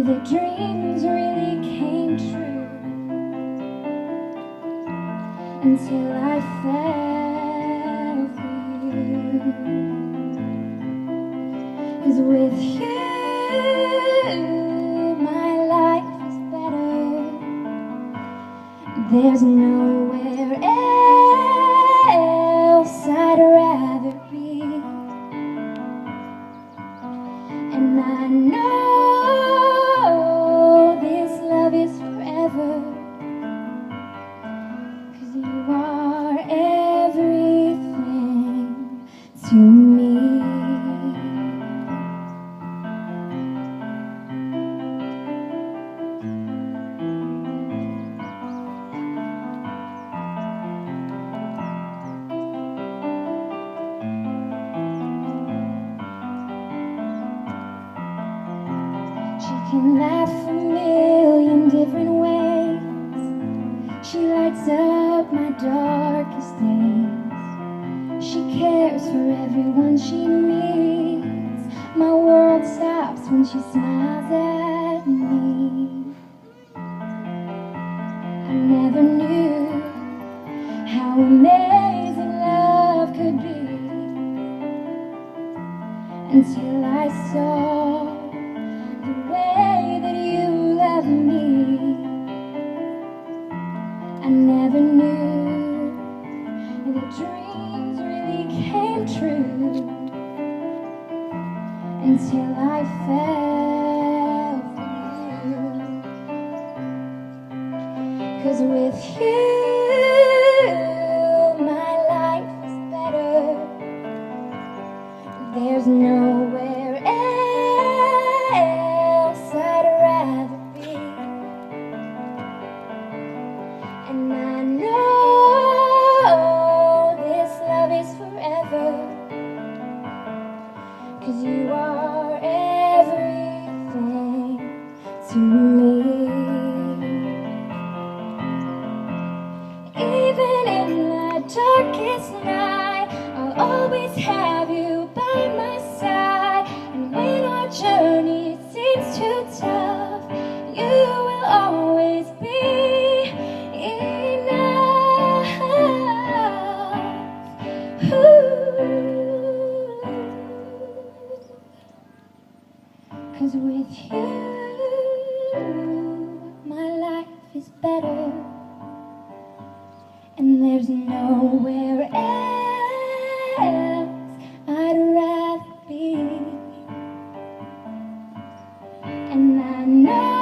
the dreams really came true until I fell for you. 'Cause with you my life is better. There's nowhere else I'd rather be. And I know this love is forever, 'cause you are everything to me. She can laugh a million different ways. She lights up my darkest days. She cares for everyone she meets. My world stops when she smiles at me. I never knew how amazing love could be until I saw the way that you love me. I never knew that dreams really came true until I fell for you. 'Cause with you my life is better. There's nowhere else I'd rather be. And I know this love is forever, 'cause you are everything to me. Even in the darkest night, I'll always have you by my side. And when our journey seems too tough, you will always be enough. Ooh. 'Cause with you my life is better. And there's nowhere else I'd rather be. And I know